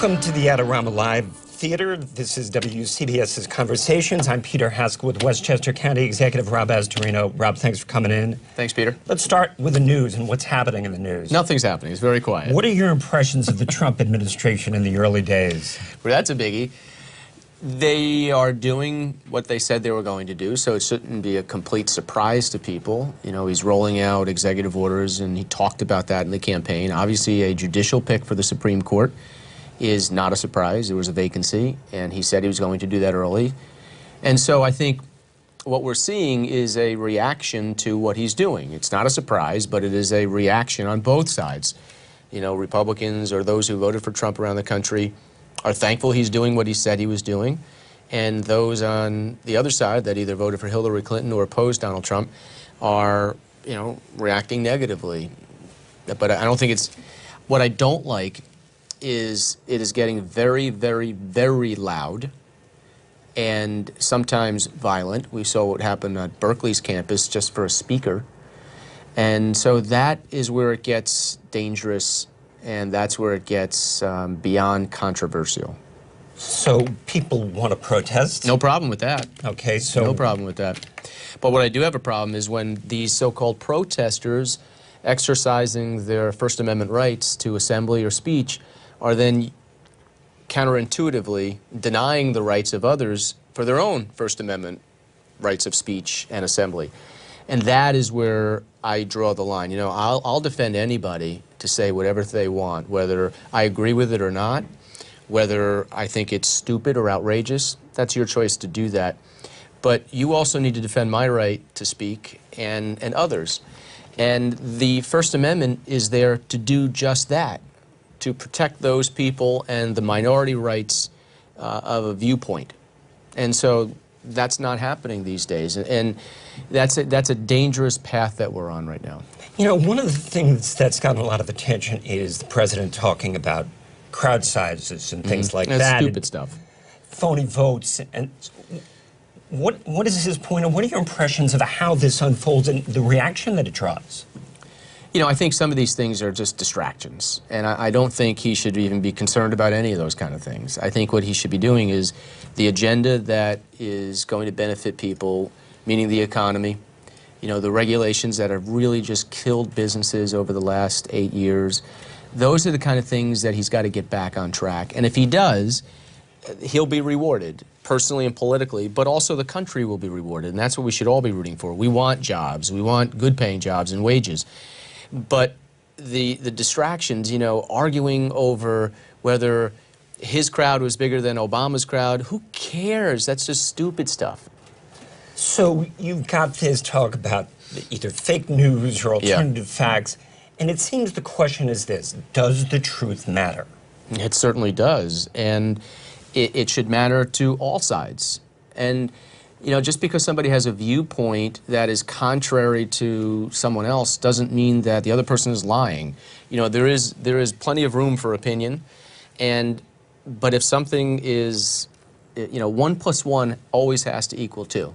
Welcome to the Adorama Live Theater. This is WCBS's Conversations. I'm Peter Haskell with Westchester County Executive Rob Astorino. Rob, thanks for coming in. Thanks, Peter. Let's start with the news and what's happening in the news. Nothing's happening. It's very quiet. What are your impressions of the Trump administration in the early days? Well, that's a biggie. They are doing what they said they were going to do, so it shouldn't be a complete surprise to people. You know, he's rolling out executive orders, and he talked about that in the campaign. Obviously, a judicial pick for the Supreme Court is not a surprise. There was a vacancy, and he said he was going to do that early. And so I think what we're seeing is a reaction to what he's doing. It's not a surprise, but it is a reaction on both sides. You know, Republicans or those who voted for Trump around the country are thankful he's doing what he said he was doing, and those on the other side that either voted for Hillary Clinton or opposed Donald Trump are, you know, reacting negatively. But I don't think it's, what I don't like is it is getting very, very, very loud and sometimes violent. We saw what happened at Berkeley's campus just for a speaker. And so that is where it gets dangerous, and that's where it gets beyond controversial. So people want to protest? No problem with that. Okay, so... No problem with that. But what I do have a problem is when these so-called protesters exercising their First Amendment rights to assembly or speech are then counterintuitively denying the rights of others for their own First Amendment rights of speech and assembly. And that is where I draw the line. You know, I'll defend anybody to say whatever they want, whether I agree with it or not, whether I think it's stupid or outrageous. That's your choice to do that. But you also need to defend my right to speak and others. And the First Amendment is there to do just that, to protect those people and the minority rights of a viewpoint. And so that's not happening these days, and that's a dangerous path that we're on right now. You know, one of the things that's gotten a lot of attention is the president talking about crowd sizes and things like That's that. Stupid stuff. Phony votes. And what is his point, and what are your impressions of how this unfolds and the reaction that it draws? You know, I think some of these things are just distractions, and I don't think he should even be concerned about any of those kind of things. I think what he should be doing is the agenda that is going to benefit people, meaning the economy, you know, the regulations that have really just killed businesses over the last 8 years. Those are the kind of things that he's got to get back on track. And if he does, he'll be rewarded, personally and politically, but also the country will be rewarded, and that's what we should all be rooting for. We want jobs. We want good-paying jobs and wages. But the distractions, you know, arguing over whether his crowd was bigger than Obama's crowd, who cares? That's just stupid stuff. So you've got this talk about either fake news or alternative facts, and it seems the question is this: does the truth matter? It certainly does, and it should matter to all sides. And you know, just because somebody has a viewpoint that is contrary to someone else doesn't mean that the other person is lying. You know, there is plenty of room for opinion, but if something is, you know, 1 + 1 always has to equal 2.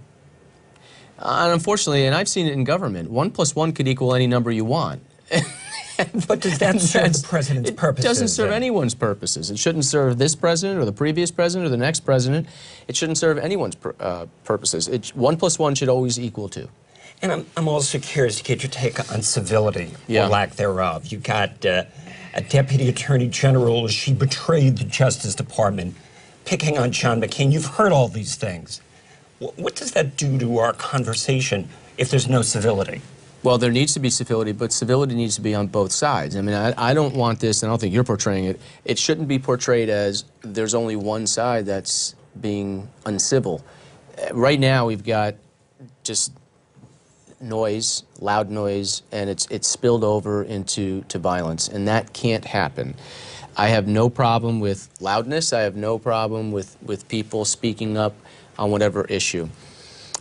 And unfortunately, and I've seen it in government, 1 + 1 could equal any number you want. But does that serve the president's purposes? It doesn't serve anyone's purposes. It shouldn't serve this president or the previous president or the next president. It shouldn't serve anyone's purposes. 1 + 1 should always equal 2. And I'm also curious to get your take on civility or lack thereof. You got a Deputy Attorney General, she betrayed the Justice Department, picking on John McCain. You've heard all these things. What does that do to our conversation if there's no civility? Well, there needs to be civility, but civility needs to be on both sides. I mean, I don't want this, and I don't think you're portraying it. It shouldn't be portrayed as there's only one side that's being uncivil. Right now, we've got just noise, loud noise, and it's spilled over into violence, and that can't happen. I have no problem with loudness. I have no problem with people speaking up on whatever issue.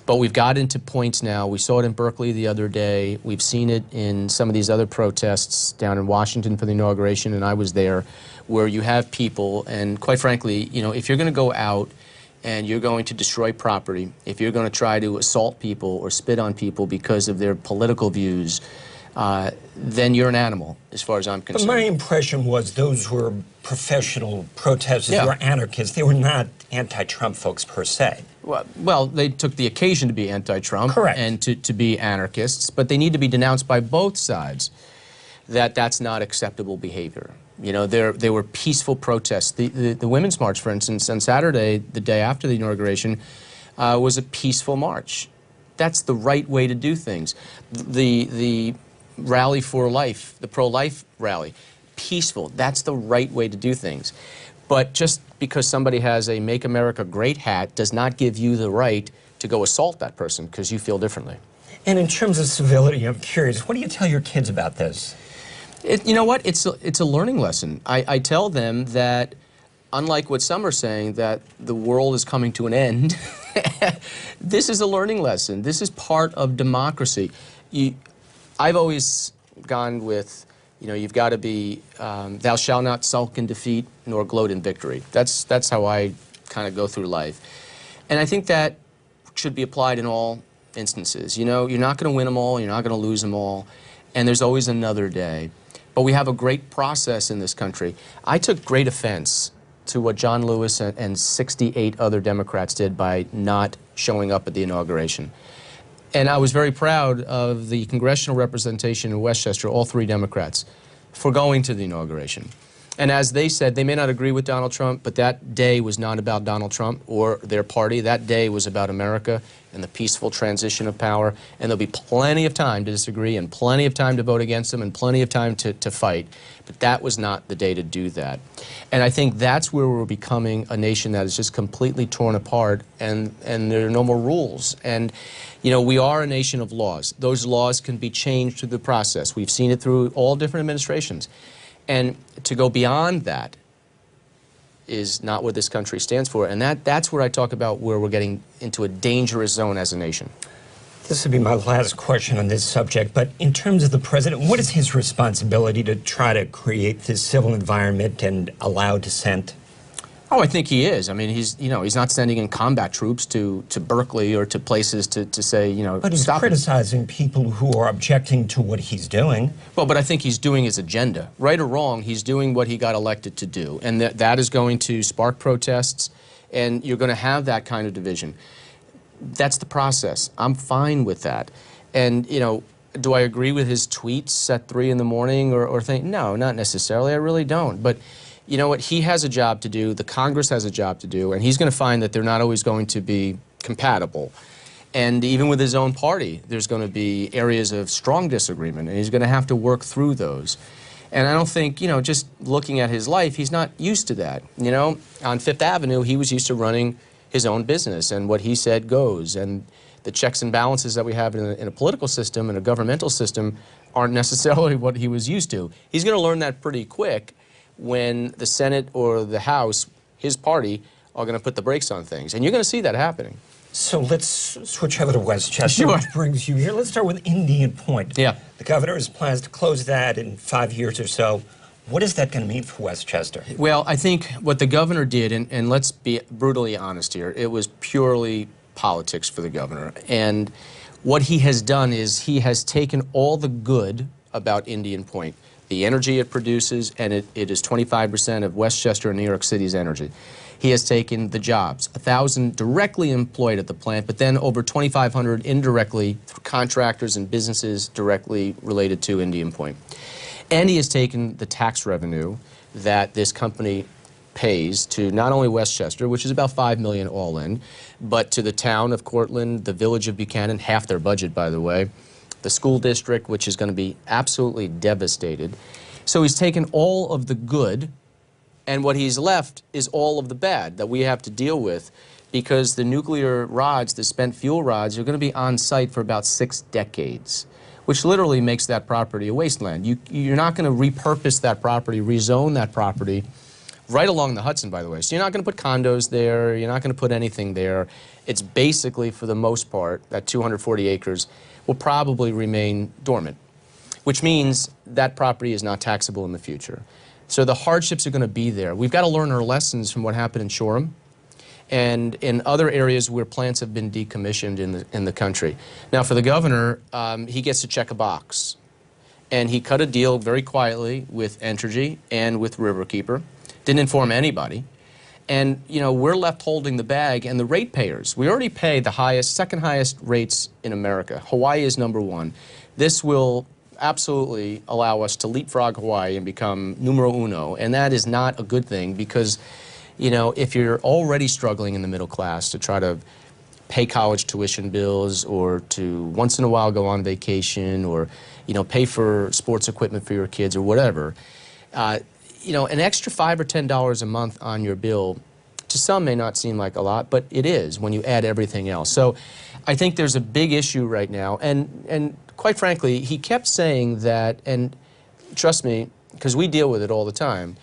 But we've got into points now. We saw it in Berkeley the other day. We've seen it in some of these other protests down in Washington for the inauguration, and I was there, where you have people, and quite frankly, you know, if you're going to go out and you're going to destroy property, if you're going to try to assault people or spit on people because of their political views, then you're an animal, as far as I'm concerned. But my impression was those were professional protesters. Yeah. They were anarchists. They were not anti-Trump folks per se. Well, they took the occasion to be anti-Trump. Correct. And to be anarchists, but they need to be denounced by both sides, that's not acceptable behavior. You know, they were peaceful protests. The Women's March, for instance, on Saturday, the day after the inauguration, was a peaceful march. That's the right way to do things. The Rally for Life, the pro-life rally, peaceful. That's the right way to do things. But just because somebody has a Make America Great hat does not give you the right to go assault that person because you feel differently. And in terms of civility, I'm curious, what do you tell your kids about this? You know what? It's a learning lesson. I tell them that, unlike what some are saying, that the world is coming to an end, this is a learning lesson. This is part of democracy. I've always gone with, you know, you've got to be, thou shalt not sulk in defeat nor gloat in victory. That's how I kind of go through life. And I think that should be applied in all instances. You know, you're not going to win them all, you're not going to lose them all, and there's always another day. But we have a great process in this country. I took great offense to what John Lewis and 68 other Democrats did by not showing up at the inauguration. And I was very proud of the congressional representation in Westchester, all 3 Democrats, for going to the inauguration. And as they said, they may not agree with Donald Trump, but that day was not about Donald Trump or their party. That day was about America and the peaceful transition of power. And there'll be plenty of time to disagree and plenty of time to vote against them and plenty of time to fight. But that was not the day to do that. And I think that's where we're becoming a nation that is just completely torn apart, and there are no more rules. And, you know, we are a nation of laws. Those laws can be changed through the process. We've seen it through all different administrations. And to go beyond that is not what this country stands for. And that's where I talk about where we're getting into a dangerous zone as a nation. This would be my last question on this subject, but in terms of the president, what is his responsibility to try to create this civil environment and allow dissent? Oh, I think he is. I mean, he's not sending in combat troops to Berkeley or to places to say, you know, but he's stop criticizing people who are objecting to what he's doing. Well, but I think he's doing his agenda. Right or wrong, he's doing what he got elected to do. And that is going to spark protests, and you're going to have that kind of division. That's the process. I'm fine with that. And, you know, do I agree with his tweets at 3 in the morning or think? No, not necessarily. I really don't. But you know what? He has a job to do. The Congress has a job to do. And he's going to find that they're not always going to be compatible. And even with his own party, there's going to be areas of strong disagreement. And he's going to have to work through those. And I don't think, you know, just looking at his life, he's not used to that. You know, on Fifth Avenue, he was used to running his own business, and what he said goes. And the checks and balances that we have in a political system and a governmental system aren't necessarily what he was used to. He's going to learn that pretty quick when the Senate or the House, his party, are going to put the brakes on things. And you're going to see that happening. So let's switch over to Westchester, Sure. which brings you here. Let's start with Indian Point. Yeah. The governor has plans to close that in 5 years or so. What is that going to mean for Westchester? Well, I think what the governor did, and let's be brutally honest here, it was purely politics for the governor. And what he has done is he has taken all the good about Indian Point, the energy it produces, and it is 25% of Westchester and New York City's energy. He has taken the jobs, 1,000 directly employed at the plant, but then over 2,500 indirectly through contractors and businesses directly related to Indian Point. And he has taken the tax revenue that this company pays to not only Westchester, which is about $5 million all in, but to the town of Cortland, the village of Buchanan, half their budget, by the way, the school district, which is going to be absolutely devastated. So he's taken all of the good, and what he's left is all of the bad that we have to deal with, because the nuclear rods, the spent fuel rods, are going to be on site for about 6 decades. Which literally makes that property a wasteland. You're not going to repurpose that property, rezone that property, right along the Hudson, by the way. So you're not going to put condos there, you're not going to put anything there. It's basically, for the most part, that 240 acres will probably remain dormant, which means that property is not taxable in the future. So the hardships are going to be there. We've got to learn our lessons from what happened in Shoreham and in other areas where plants have been decommissioned in the country. Now, for the governor, he gets to check a box. and he cut a deal very quietly with Entergy and with Riverkeeper. Didn't inform anybody. And, you know, we're left holding the bag, and the ratepayers, we already pay the highest, second highest rates in America. Hawaii is #1. This will absolutely allow us to leapfrog Hawaii and become numero uno, and that is not a good thing because, you know, if you're already struggling in the middle class to try to pay college tuition bills or to once in a while go on vacation or, you know, pay for sports equipment for your kids or whatever, you know, an extra $5 or $10 a month on your bill, to some may not seem like a lot, but it is when you add everything else. So I think there's a big issue right now, and quite frankly, he kept saying that, and trust me, because we deal with it all the time,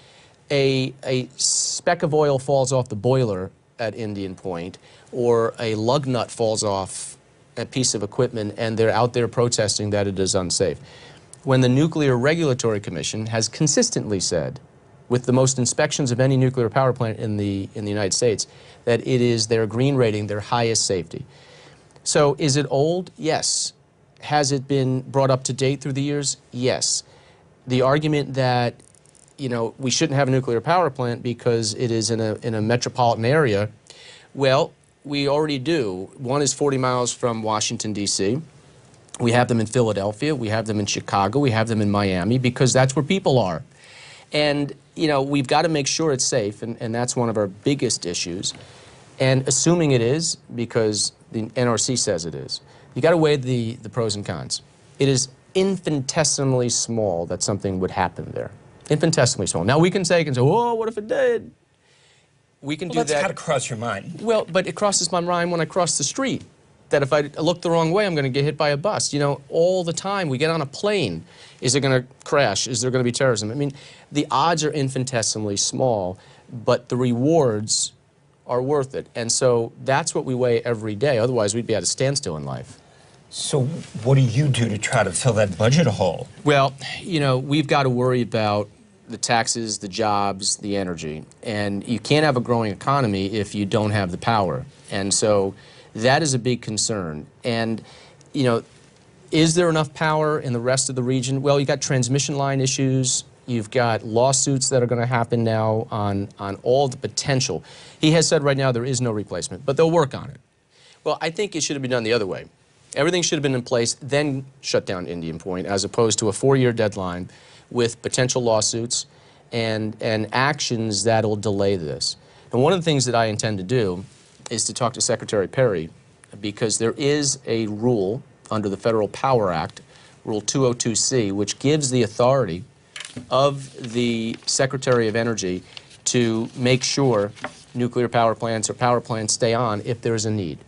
a speck of oil falls off the boiler at Indian Point, or a lug nut falls off a piece of equipment, and they're out there protesting that it is unsafe. When the Nuclear Regulatory Commission has consistently said, with the most inspections of any nuclear power plant in the United States, that it is their green rating, their highest safety. So is it old? Yes. Has it been brought up to date through the years? Yes. The argument that, you know, we shouldn't have a nuclear power plant because it is in a metropolitan area, well, we already do. One is 40 miles from Washington, D.C. We have them in Philadelphia, we have them in Chicago, we have them in Miami, because that's where people are. And, you know, we've got to make sure it's safe, and that's one of our biggest issues. And assuming it is, because the NRC says it is, you got to weigh the pros and cons. It is infinitesimally small that something would happen there. Infinitesimally small. Now we can say, oh, what if it did? We can do that. That's got to cross your mind. Well, but it crosses my mind when I cross the street. That if I look the wrong way, I'm going to get hit by a bus. You know, all the time. We get on a plane. Is it going to crash? Is there going to be terrorism? I mean, the odds are infinitesimally small, but the rewards are worth it. And so that's what we weigh every day. Otherwise, we'd be at a standstill in life. So what do you do to try to fill that budget hole? Well, you know, we've got to worry about the taxes, the jobs, the energy. And you can't have a growing economy if you don't have the power. And so that is a big concern. And, you know, is there enough power in the rest of the region? Well, you've got transmission line issues. You've got lawsuits that are going to happen now on all the potential. He has said right now there is no replacement, but they'll work on it. Well, I think it should have been done the other way. Everything should have been in place, then shut down Indian Point, as opposed to a 4-year deadline with potential lawsuits and actions that will delay this. And one of the things that I intend to do is to talk to Secretary Perry, because there is a rule under the Federal Power Act, Rule 202C, which gives the authority of the Secretary of Energy to make sure nuclear power plants or power plants stay on if there's a need.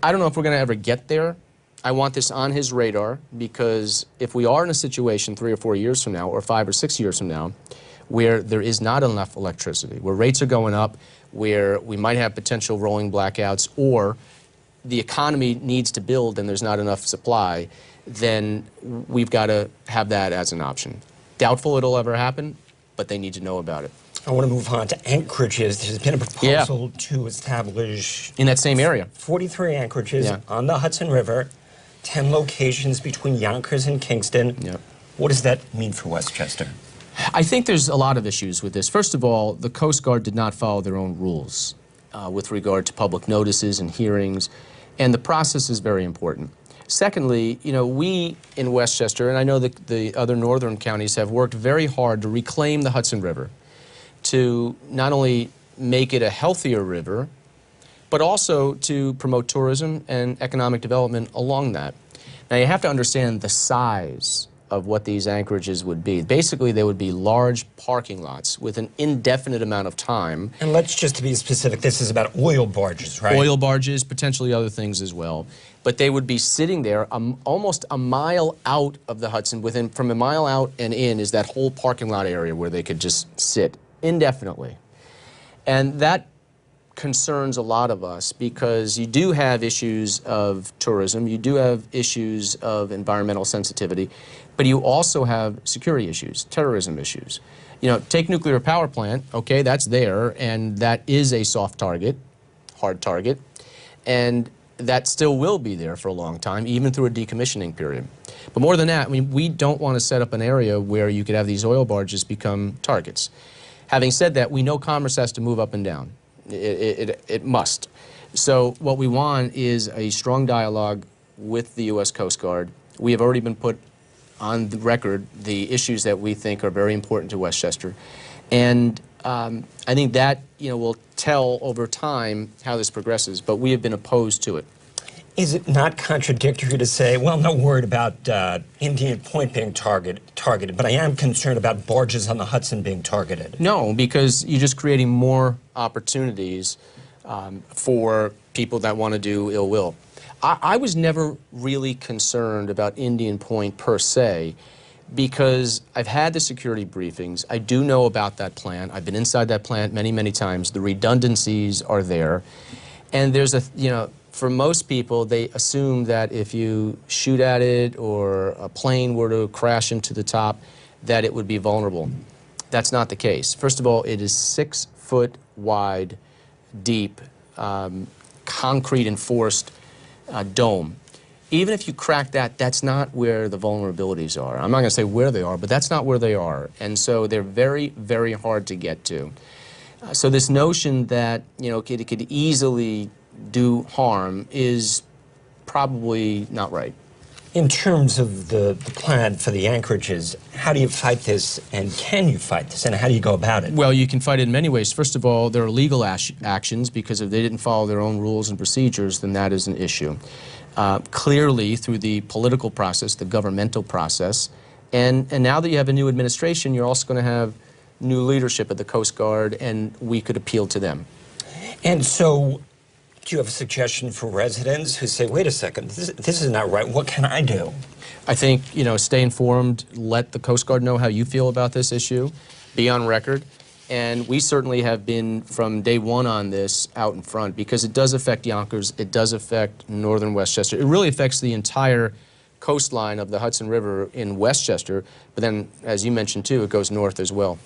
I don't know if we're going to ever get there. I want this on his radar, because if we are in a situation 3 or 4 years from now, or 5 or 6 years from now, where there is not enough electricity, where rates are going up, where we might have potential rolling blackouts, or the economy needs to build and there's not enough supply, then we've got to have that as an option. Doubtful it'll ever happen, but they need to know about it. I want to move on to anchorages. There's been a proposal to establish... in that same area. 43 anchorages on the Hudson River, 10 locations between Yonkers and Kingston. Yep. What does that mean for Westchester? I think there's a lot of issues with this. First of all, the Coast Guard did not follow their own rules with regard to public notices and hearings, and the process is very important. Secondly, you know, we in Westchester, and I know that the other northern counties have worked very hard to reclaim the Hudson River, to not only make it a healthier river, but also to promote tourism and economic development along that. Now, you have to understand the size of what these anchorages would be. Basically, they would be large parking lots with an indefinite amount of time. And let's just to be specific, this is about oil barges, right? Oil barges, potentially other things as well. But they would be sitting there almost a mile out of the Hudson. From a mile out and in is that whole parking lot area where they could just sit indefinitely. And that concerns a lot of us, because you do have issues of tourism, you do have issues of environmental sensitivity, but you also have security issues, terrorism issues. You know, take nuclear power plant, okay, that's there, and that is a soft target, hard target, and that still will be there for a long time, even through a decommissioning period. But more than that, I mean, we don't want to set up an area where you could have these oil barges become targets. Having said that, we know commerce has to move up and down. It must. So what we want is a strong dialogue with the U.S. Coast Guard. We have already been put on the record the issues that we think are very important to Westchester. And I think that, will tell over time how this progresses, but we have been opposed to it. Is it not contradictory to say, well, not worried about Indian Point being targeted, but I am concerned about barges on the Hudson being targeted? No, because you're just creating more opportunities for people that want to do ill will. I was never really concerned about Indian Point per se, because I've had the security briefings. I do know about that plant. I've been inside that plant many, many times. The redundancies are there. And there's for most people, they assume that if you shoot at it or a plane were to crash into the top, that it would be vulnerable. That's not the case. First of all, it is 6 foot wide, deep, concrete enforced dome. Even if you crack that, that's not where the vulnerabilities are. I'm not going to say where they are, but that's not where they are. And so they're very, very hard to get to. So this notion that, it could easily do harm is probably not right. In terms of the plan for the anchorages, how do you fight this, and can you fight this, and how do you go about it? Well, you can fight it in many ways. First of all, there are legal actions, because if they didn't follow their own rules and procedures, then that is an issue. Clearly, through the political process, the governmental process, and now that you have a new administration, you're also going to have new leadership at the Coast Guard, and we could appeal to them. And so, do you have a suggestion for residents who say, wait a second, this is not right, what can I do? I think, stay informed, let the Coast Guard know how you feel about this issue, be on record, and we certainly have been, from day one on this, out in front, because it does affect Yonkers, it does affect northern Westchester, it really affects the entire coastline of the Hudson River in Westchester, but then, as you mentioned too, it goes north as well.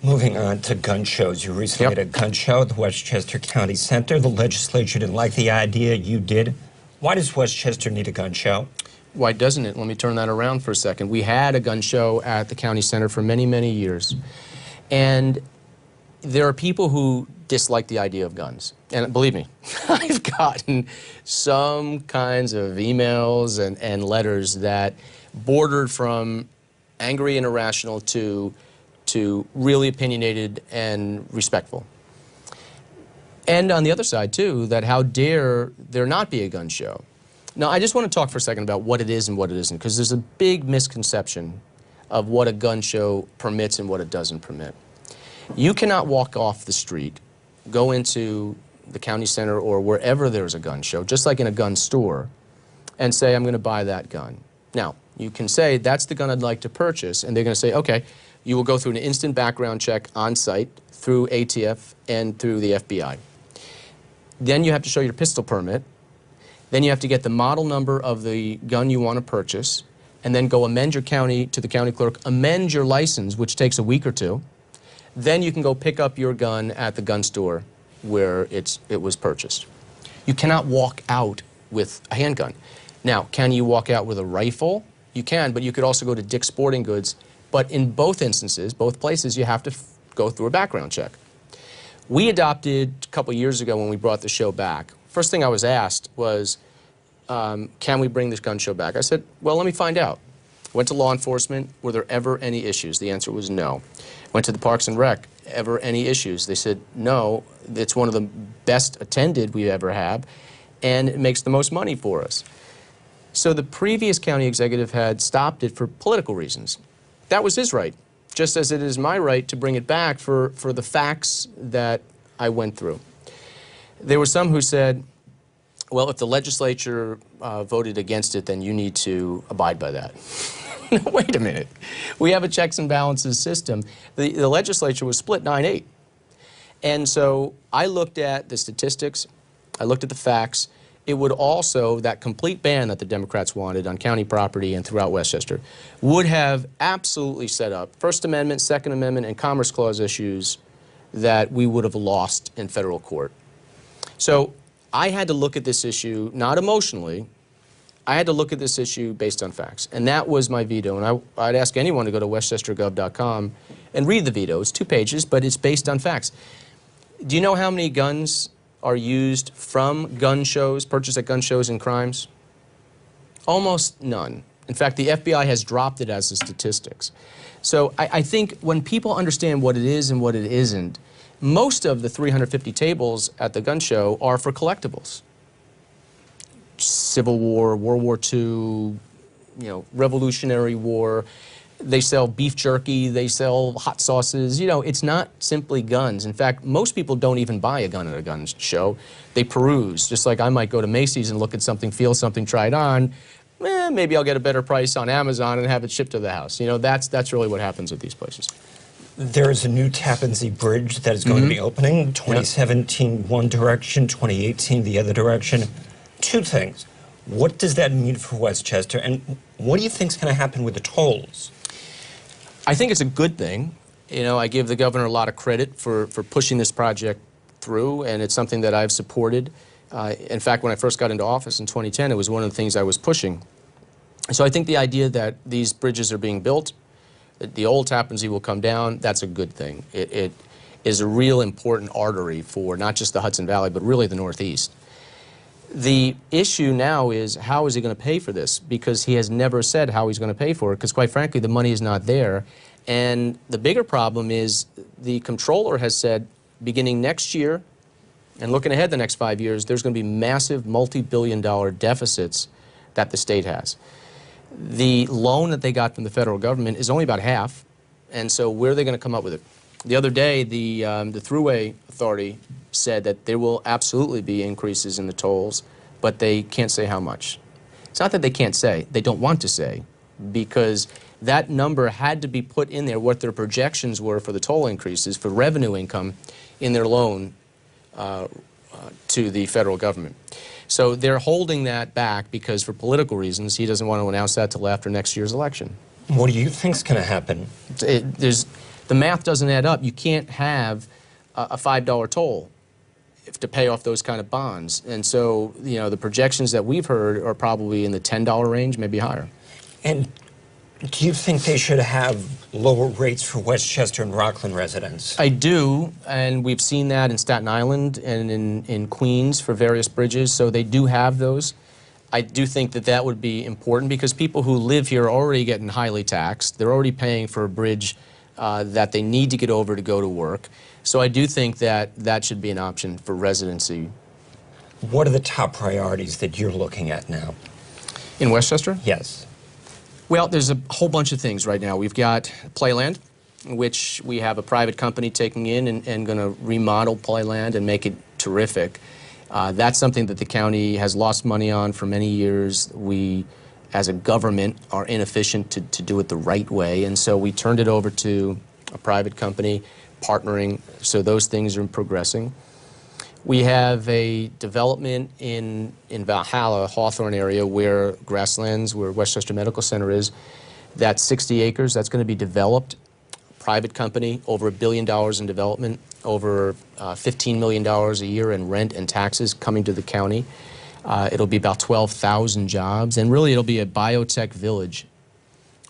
Moving on to gun shows. You recently had a gun show at the Westchester County Center. The legislature didn't like the idea. You did. Why does Westchester need a gun show? Why doesn't it? Let me turn that around for a second. We had a gun show at the county center for many, many years. And there are people who dislike the idea of guns. And believe me, I've gotten some kinds of emails and letters that bordered from angry and irrational to really opinionated and respectful. And on the other side, too, that how dare there not be a gun show. Now, I just want to talk for a second about what it is and what it isn't, because there's a big misconception of what a gun show permits and what it doesn't permit. You cannot walk off the street, go into the county center or wherever there's a gun show, just like in a gun store, and say, I'm going to buy that gun. Now, you can say, that's the gun I'd like to purchase, and they're going to say, okay, you will go through an instant background check on site through ATF and through the FBI. Then you have to show your pistol permit. Then you have to get the model number of the gun you want to purchase, and then go amend your county to the county clerk, amend your license, which takes a week or two. Then you can go pick up your gun at the gun store where it was purchased. You cannot walk out with a handgun. Now, can you walk out with a rifle? You can, but you could also go to Dick's Sporting Goods. But in both instances, both places, you have to go through a background check. We adopted a couple years ago when we brought the show back. First thing I was asked was, can we bring this gun show back? I said, well, let me find out. Went to law enforcement, were there ever any issues? The answer was no. Went to the Parks and Rec, ever any issues? They said, no, it's one of the best attended we ever have, and it makes the most money for us. So the previous county executive had stopped it for political reasons. That was his right, just as it is my right to bring it back for the facts that I went through. There were some who said, well, if the legislature voted against it, then you need to abide by that. Wait a minute. We have a checks and balances system. The legislature was split 9-8. And so I looked at the statistics, I looked at the facts. It would also, that complete ban that the Democrats wanted on county property and throughout Westchester, would have absolutely set up First Amendment, Second Amendment, and Commerce Clause issues that we would have lost in federal court. So I had to look at this issue, not emotionally, I had to look at this issue based on facts. And that was my veto. And I'd ask anyone to go to westchestergov.com and read the veto. It's 2 pages, but it's based on facts. Do you know how many guns are used from gun shows, purchased at gun shows and crimes? Almost none. In fact, the FBI has dropped it as the statistics. So I think when people understand what it is and what it isn't, most of the 350 tables at the gun show are for collectibles. Civil War, World War II, Revolutionary War. They sell beef jerky, they sell hot sauces. It's not simply guns. In fact, most people don't even buy a gun at a gun show. They peruse, just like I might go to Macy's and look at something, feel something, try it on. Maybe I'll get a better price on Amazon and have it shipped to the house. That's really what happens at these places. There is a new Tappan Zee Bridge that is going to be opening, 2017 one direction, 2018 the other direction. 2 things. What does that mean for Westchester, and what do you think is going to happen with the tolls? I think it's a good thing. I give the governor a lot of credit for pushing this project through, and it's something that I've supported. In fact, when I first got into office in 2010, it was one of the things I was pushing. So I think the idea that these bridges are being built, that the old Tappan Zee will come down, that's a good thing. It is a real important artery for not just the Hudson Valley, but really the Northeast. The issue now is, how is he going to pay for this? Because he has never said how he's going to pay for it, because quite frankly, the money is not there. And the bigger problem is the comptroller has said, beginning next year, and looking ahead the next 5 years, there's going to be massive multi-billion-dollar deficits that the state has. The loan that they got from the federal government is only about half, and so where are they going to come up with it? The other day, the Thruway Authority said that there will absolutely be increases in the tolls, but they can't say how much. It's not that they can't say, they don't want to say, because that number had to be put in there, what their projections were for the toll increases, for revenue income in their loan to the federal government. So they're holding that back because for political reasons, he doesn't want to announce that till after next year's election. What do you think is going to happen? The math doesn't add up. You can't have a $5 toll to pay off those kind of bonds. And so, the projections that we've heard are probably in the $10 range, maybe higher. And do you think they should have lower rates for Westchester and Rockland residents? I do, and we've seen that in Staten Island and in Queens for various bridges, so they do have those. I do think that that would be important because people who live here are already getting highly taxed. They're already paying for a bridge that they need to get over to go to work. So I do think that that should be an option for residency. What are the top priorities that you're looking at now? In Westchester? Yes. Well, there's a whole bunch of things right now. We've got Playland, which we have a private company taking in and going to remodel Playland and make it terrific. That's something that the county has lost money on for many years. We, as a government, are inefficient to do it the right way, and so we turned it over to a private company, partnering, so those things are progressing. We have a development in Valhalla, Hawthorne area, where Grasslands, where Westchester Medical Center is. That's 60 acres. That's going to be developed. Private company, over $1 billion in development, over $15 million a year in rent and taxes coming to the county. It'll be about 12,000 jobs, and really it'll be a biotech village.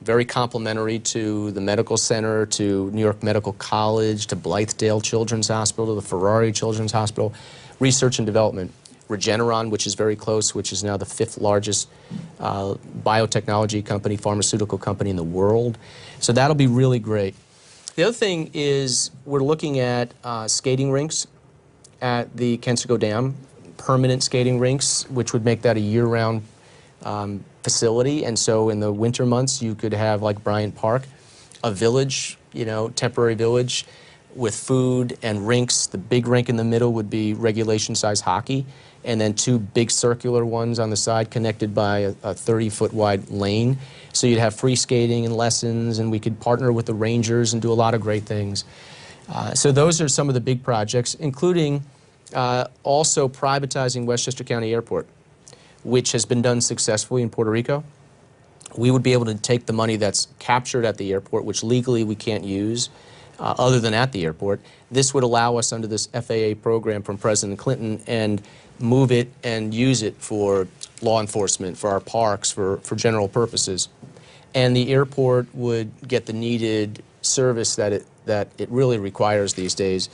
Very complementary to the medical center, to New York Medical College, to Blythedale Children's Hospital, to the Ferrari Children's Hospital. Research and development. Regeneron, which is very close, which is now the 5th largest biotechnology company, pharmaceutical company in the world. So that'll be really great. The other thing is we're looking at skating rinks at the Kensico Dam, permanent skating rinks, which would make that a year-round facility. And so in the winter months, you could have, like Bryant Park, a village, temporary village with food and rinks. The big rink in the middle would be regulation-size hockey, and then 2 big circular ones on the side connected by a 30-foot wide lane. So you'd have free skating and lessons, and we could partner with the Rangers and do a lot of great things. So those are some of the big projects, including also privatizing Westchester County Airport, which has been done successfully in Puerto Rico. We would be able to take the money that's captured at the airport, which legally we can't use other than at the airport. This would allow us under this FAA program from President Clinton, and move it and use it for law enforcement, for our parks, for general purposes. And the airport would get the needed service that it really requires these days.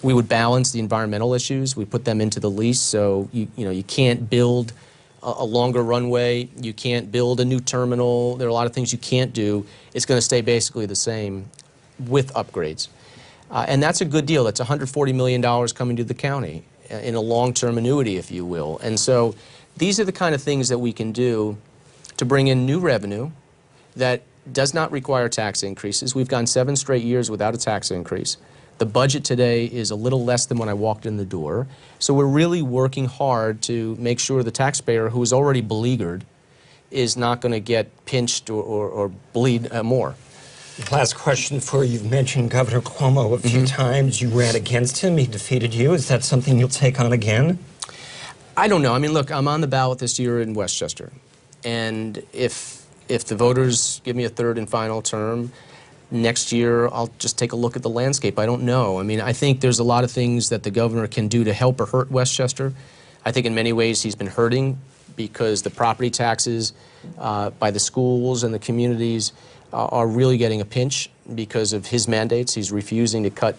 We would balance the environmental issues. We put them into the lease, so you can't build a longer runway. You can't build a new terminal. There are a lot of things you can't do. It's going to stay basically the same with upgrades. And that's a good deal. That's $140 million coming to the county in a long-term annuity, if you will. And so these are the kind of things that we can do to bring in new revenue that does not require tax increases. We've gone 7 straight years without a tax increase. The budget today is a little less than when I walked in the door. So we're really working hard to make sure the taxpayer who is already beleaguered is not going to get pinched or bleed more. Last question for you. You've mentioned Governor Cuomo a few times. You ran against him. He defeated you. Is that something you'll take on again? I don't know. I mean, look, I'm on the ballot this year in Westchester. And if the voters give me a 3rd and final term, next year I'll just take a look at the landscape. I don't know. I mean, I think there's a lot of things that the governor can do to help or hurt Westchester. I think in many ways he's been hurting because the property taxes by the schools and the communities are really getting a pinch because of his mandates. He's refusing to cut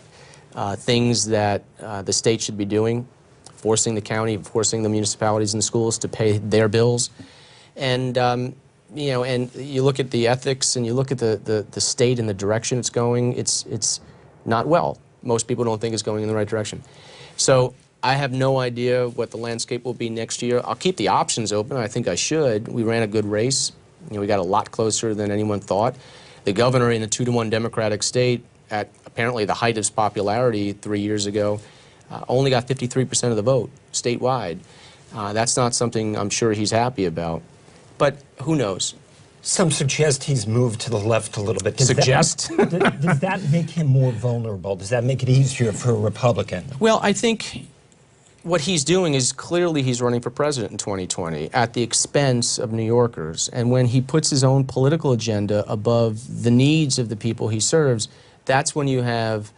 things that the state should be doing, forcing the county, forcing the municipalities and the schools to pay their bills. And you know, and you look at the ethics and you look at the state and the direction it's going, it's not well. Most people don't think it's going in the right direction. So I have no idea what the landscape will be next year. I'll keep the options open. I think I should. We ran a good race. You know, we got a lot closer than anyone thought. The governor in a 2-to-1 Democratic state, at apparently the height of his popularity 3 years ago, only got 53% of the vote statewide. That's not something I'm sure he's happy about. But who knows? Some suggest he's moved to the left a little bit. Does that make him more vulnerable? Does that make it easier for a Republican? Well, I think what he's doing is clearly he's running for president in 2020 at the expense of New Yorkers. And when he puts his own political agenda above the needs of the people he serves, that's when you have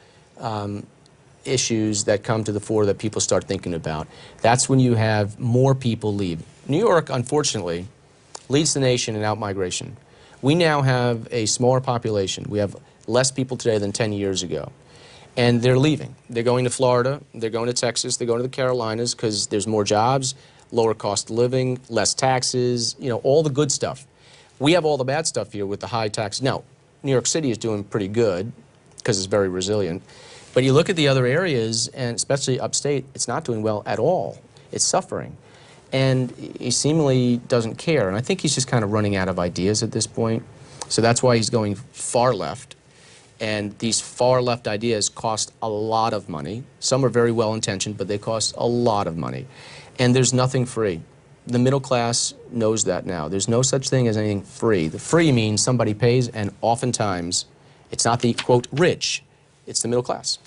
issues that come to the fore that people start thinking about. That's when you have more people leave. New York, unfortunately, leads the nation in outmigration. We now have a smaller population. We have less people today than 10 years ago. And they're leaving. They're going to Florida, they're going to Texas, they're going to the Carolinas because there's more jobs, lower cost of living, less taxes, you know, all the good stuff. We have all the bad stuff here with the high taxes. Now, New York City is doing pretty good because it's very resilient. But you look at the other areas, and especially upstate, it's not doing well at all. It's suffering. And he seemingly doesn't care. And I think he's just kind of running out of ideas at this point. So that's why he's going far left. And these far left ideas cost a lot of money. Some are very well intentioned, but they cost a lot of money. And there's nothing free. The middle class knows that now. There's no such thing as anything free. The free means somebody pays, and oftentimes it's not the, quote, rich, it's the middle class.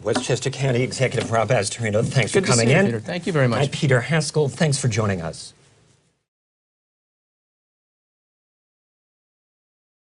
Westchester County Executive Rob Astorino, thanks for coming Good to see you, in. Peter. Thank you very much. I'm Peter Haskell. Thanks for joining us.